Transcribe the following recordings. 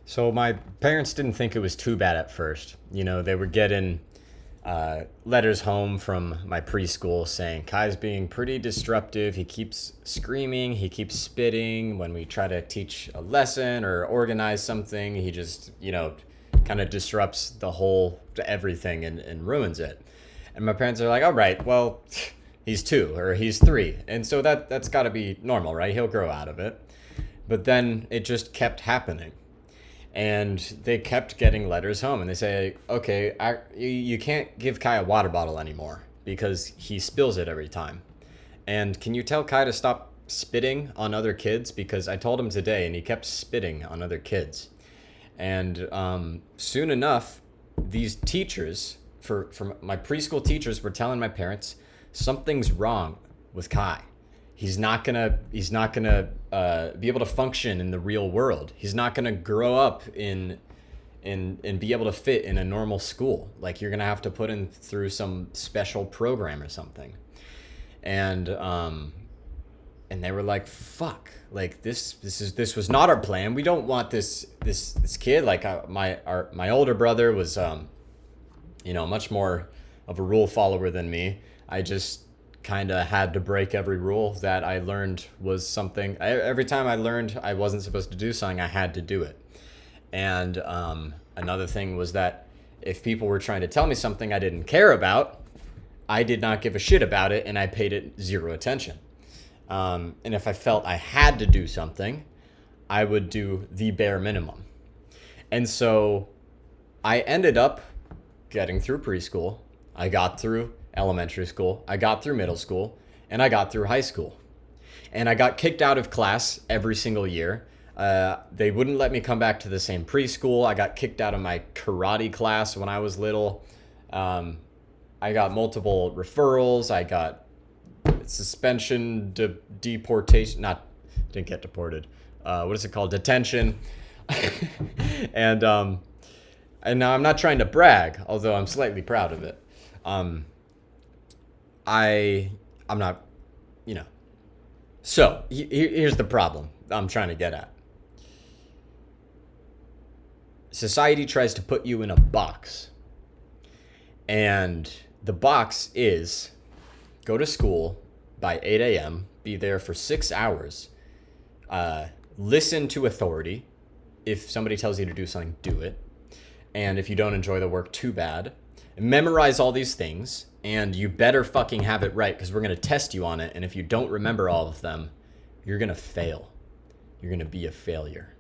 So my parents didn't think it was too bad at first. They were getting letters home from my preschool saying Kai's being pretty disruptive. He keeps screaming, he keeps spitting. When we try to teach a lesson or organize something, he just, kind of disrupts the whole everything and ruins it. And my parents are like, all right, well, he's 2 or he's 3. And so that's got to be normal, right? He'll grow out of it. But then it just kept happening, and they kept getting letters home, and they say, okay, you can't give Kai a water bottle anymore because he spills it every time. And can you tell Kai to stop spitting on other kids, because I told him today and he kept spitting on other kids. And soon enough, these teachers, for my preschool teachers, were telling my parents something's wrong with Kai. He's not gonna be able to function in the real world. He's not gonna grow up in and be able to fit in a normal school. Like, you're gonna have to put him through some special program or something. And they were like, fuck, like this was not our plan. We don't want this kid. Like, my older brother was much more of a rule follower than me. I just kind of had to break every rule that I learned was something. Every time I learned I wasn't supposed to do something, I had to do it. And another thing was that if people were trying to tell me something I didn't care about, I did not give a shit about it, and I paid it zero attention. And if I felt I had to do something, I would do the bare minimum. And so I ended up getting through preschool. I got through elementary school. I got through middle school. And I got through high school. And I got kicked out of class every single year. They wouldn't let me come back to the same preschool. I got kicked out of my karate class when I was little. I got multiple referrals. I got suspension, deportation. Didn't get deported. What is it called? Detention. and now I'm not trying to brag, although I'm slightly proud of it. I'm not, you know. So here's the problem I'm trying to get at. Society tries to put you in a box, and the box is go to school by 8 a.m., be there for 6 hours, listen to authority. If somebody tells you to do something, do it. And if you don't enjoy the work, too bad. Memorize all these things, and you better fucking have it right, because we're going to test you on it. And if you don't remember all of them, you're going to fail. You're going to be a failure.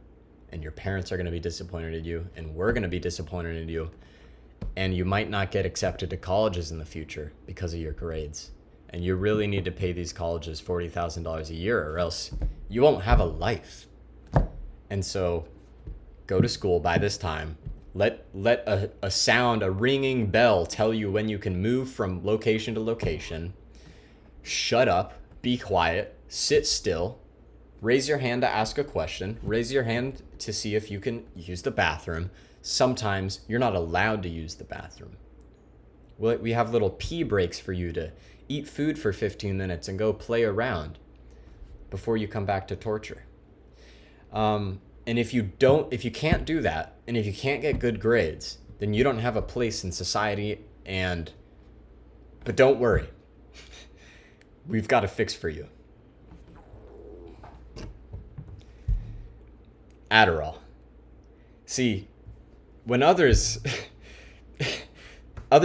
And your parents are going to be disappointed in you, and we're going to be disappointed in you. And you might not get accepted to colleges in the future because of your grades. And you really need to pay these colleges $40,000 a year, or else you won't have a life. And so go to school by this time. Let a sound, a ringing bell tell you when you can move from location to location. Shut up, be quiet, sit still, raise your hand to ask a question, raise your hand to see if you can use the bathroom. Sometimes you're not allowed to use the bathroom. We have little pee breaks for you to eat food for 15 minutes and go play around before you come back to torture. And if you can't do that, and if you can't get good grades, then you don't have a place in society. But don't worry, we've got a fix for you. Adderall. See, when other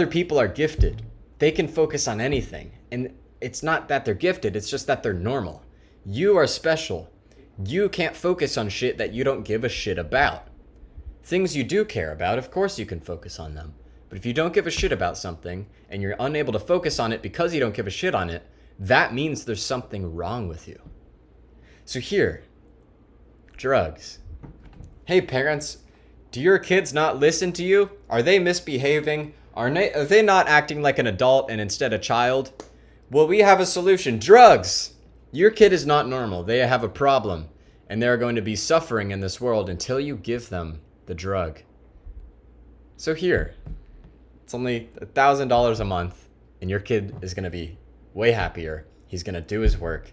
people are gifted, they can focus on anything. And it's not that they're gifted, it's just that they're normal. You are special. You can't focus on shit that you don't give a shit about. Things you do care about, of course you can focus on them. But if you don't give a shit about something, and you're unable to focus on it because you don't give a shit on it, that means there's something wrong with you. So here, drugs. Hey parents, do your kids not listen to you? Are they misbehaving? Are they not acting like an adult and instead a child? Well, we have a solution. Drugs! Your kid is not normal. They have a problem. And they're going to be suffering in this world until you give them the drug. So here, it's only $1,000 a month, and your kid is going to be way happier. He's going to do his work,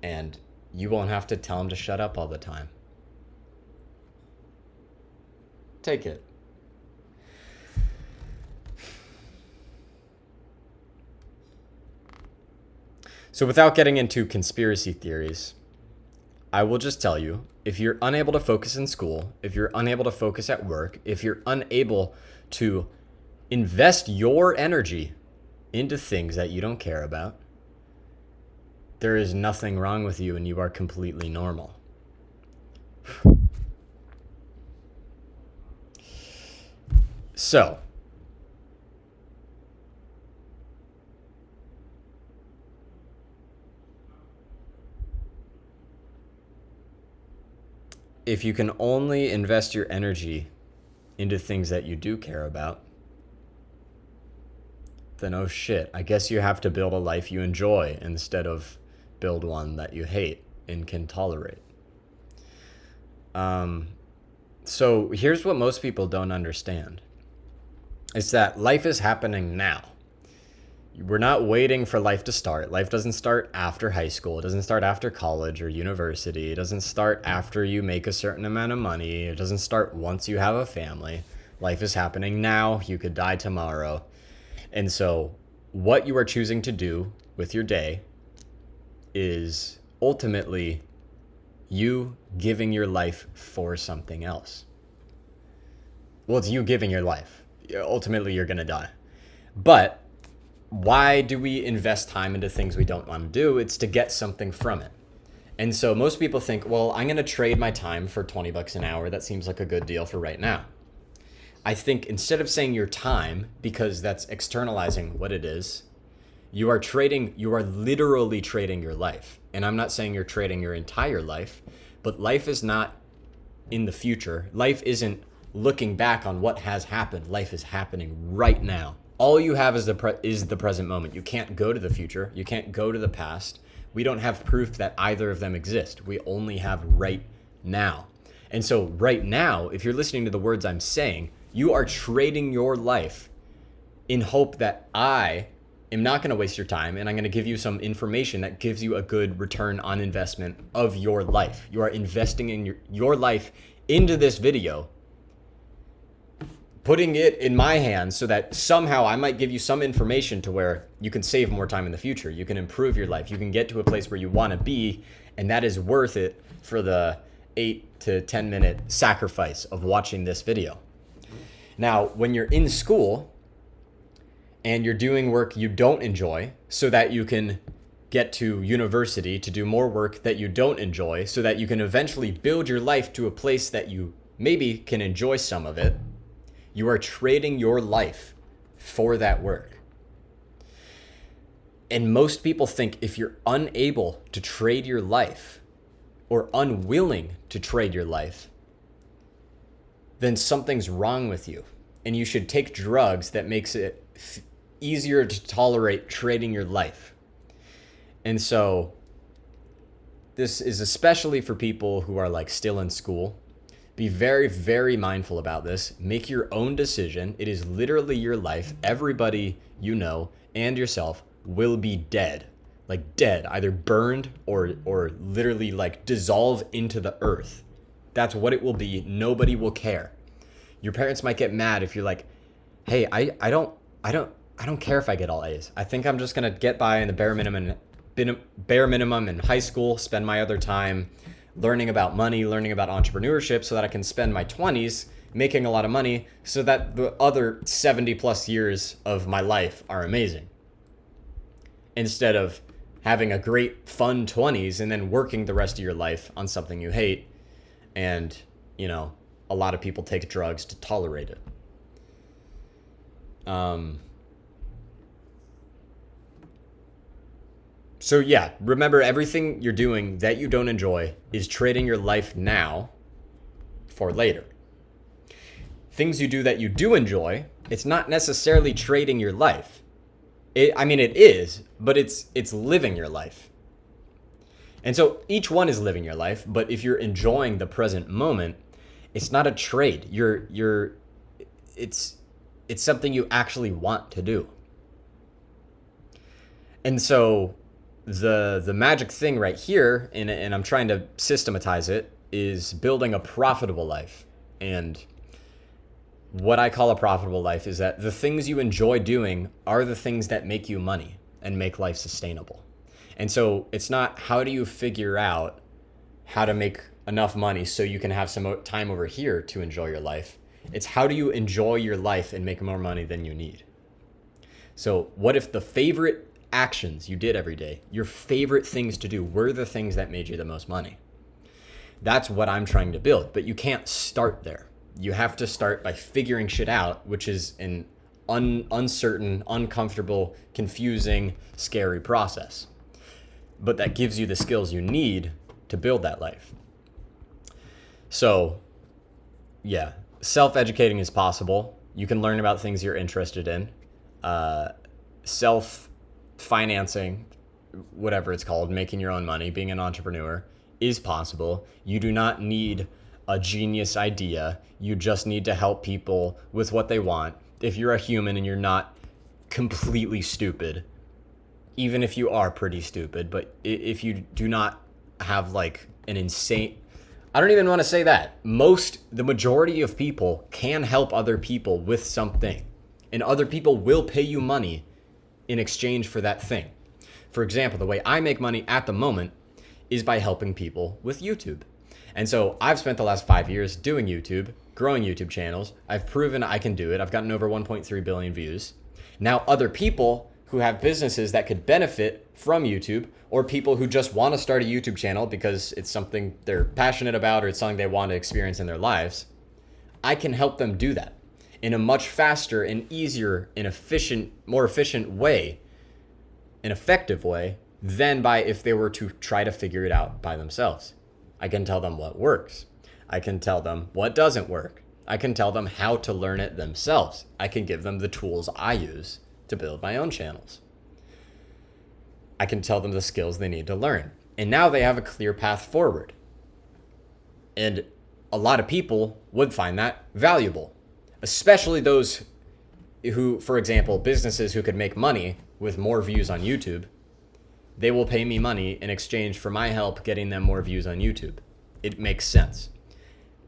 and you won't have to tell him to shut up all the time. Take it. So without getting into conspiracy theories, I will just tell you, if you're unable to focus in school, if you're unable to focus at work, if you're unable to invest your energy into things that you don't care about, there is nothing wrong with you and you are completely normal. So, if you can only invest your energy into things that you do care about, then oh shit, I guess you have to build a life you enjoy instead of build one that you hate and can tolerate. So here's what most people don't understand. It's that life is happening now. We're not waiting for life to start. Life doesn't start after high school. It doesn't start after college or university. It doesn't start after you make a certain amount of money. It doesn't start once you have a family. Life is happening now. You could die tomorrow. And so what you are choosing to do with your day is ultimately you giving your life for something else. Well, it's you giving your life. Ultimately, you're going to die. But why do we invest time into things we don't want to do? It's to get something from it. And so most people think, well, I'm going to trade my time for $20 an hour. That seems like a good deal for right now. I think instead of saying your time, because that's externalizing what it is, you are literally trading your life. And I'm not saying you're trading your entire life, but life is not in the future. Life isn't looking back on what has happened. Life is happening right now. All you have is the present moment. You can't go to the future. You can't go to the past. We don't have proof that either of them exist. We only have right now. And so right now, if you're listening to the words I'm saying, you are trading your life in hope that I am not going to waste your time and I'm going to give you some information that gives you a good return on investment of your life. You are investing in your life into this video, putting it in my hands so that somehow I might give you some information to where you can save more time in the future. You can improve your life. You can get to a place where you want to be, and that is worth it for the 8 to 10 minute sacrifice of watching this video. Now, when you're in school and you're doing work you don't enjoy so that you can get to university to do more work that you don't enjoy so that you can eventually build your life to a place that you maybe can enjoy some of it, you are trading your life for that work. And most people think if you're unable to trade your life or unwilling to trade your life, then something's wrong with you. And you should take drugs that makes it easier to tolerate trading your life. And so this is especially for people who are like still in school. Be very, very mindful about this. Make your own decision. It is literally your life. Everybody you know and yourself will be dead. Like dead, either burned or literally like dissolve into the earth. That's what it will be. Nobody will care. Your parents might get mad if you're like, hey, I don't care if I get all A's. I think I'm just gonna get by in the bare minimum in high school, spend my other time learning about money, learning about entrepreneurship so that I can spend my 20s making a lot of money so that the other 70 plus years of my life are amazing. Instead of having a great fun 20s and then working the rest of your life on something you hate. And, you know, a lot of people take drugs to tolerate it. So yeah, remember everything you're doing that you don't enjoy is trading your life now for later. Things you do that you do enjoy, it's not necessarily trading your life. It is, but it's living your life. And so each one is living your life, but if you're enjoying the present moment, it's not a trade. It's something you actually want to do. And so the magic thing right here, and I'm trying to systematize it, is building a profitable life. And what I call a profitable life is that the things you enjoy doing are the things that make you money and make life sustainable. And so it's not how do you figure out how to make enough money so you can have some time over here to enjoy your life. It's how do you enjoy your life and make more money than you need. So what if the favorite actions you did every day, your favorite things to do, were the things that made you the most money? That's what I'm trying to build, but you can't start there. You have to start by figuring shit out, which is an uncertain, uncomfortable, confusing, scary process. But that gives you the skills you need to build that life. So, yeah, self-educating is possible. You can learn about things you're interested in. Self-financing, whatever it's called, making your own money, being an entrepreneur, is possible. You do not need a genius idea. You just need to help people with what they want. If you're a human and you're not completely stupid, even if you are pretty stupid, but if you do not have like an insane, I don't even want to say that. The majority of people can help other people with something, and other people will pay you money in exchange for that thing. For example, the way I make money at the moment is by helping people with YouTube. And so I've spent the last 5 years doing YouTube, growing YouTube channels. I've proven I can do it. I've gotten over 1.3 billion views. Now other people who have businesses that could benefit from YouTube, or people who just want to start a YouTube channel because it's something they're passionate about or it's something they want to experience in their lives, I can help them do that in a much faster and easier and more efficient way, an effective way, than by if they were to try to figure it out by themselves. I can tell them what works. I can tell them what doesn't work. I can tell them how to learn it themselves. I can give them the tools I use to build my own channels. I can tell them the skills they need to learn. And now they have a clear path forward. And a lot of people would find that valuable, especially those who, for example, businesses who could make money with more views on YouTube. They will pay me money in exchange for my help getting them more views on YouTube. It makes sense.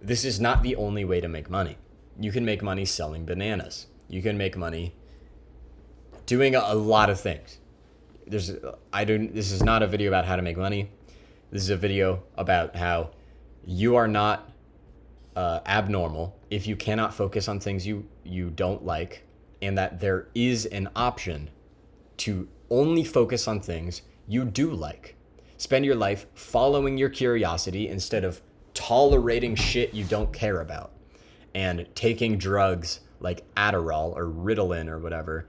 This is not the only way to make money. You can make money selling bananas. You can make money doing a lot of things. This is not a video about how to make money. This is a video about how you are not abnormal if you cannot focus on things you don't like, and that there is an option to only focus on things you do like. Spend your life following your curiosity instead of tolerating shit you don't care about and taking drugs like Adderall or Ritalin or whatever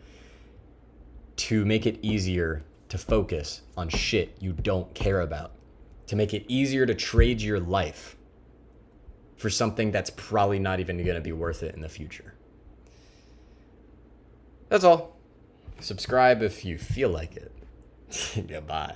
to make it easier to focus on shit you don't care about, to make it easier to trade your life for something that's probably not even going to be worth it in the future. That's all. Subscribe if you feel like it. Goodbye.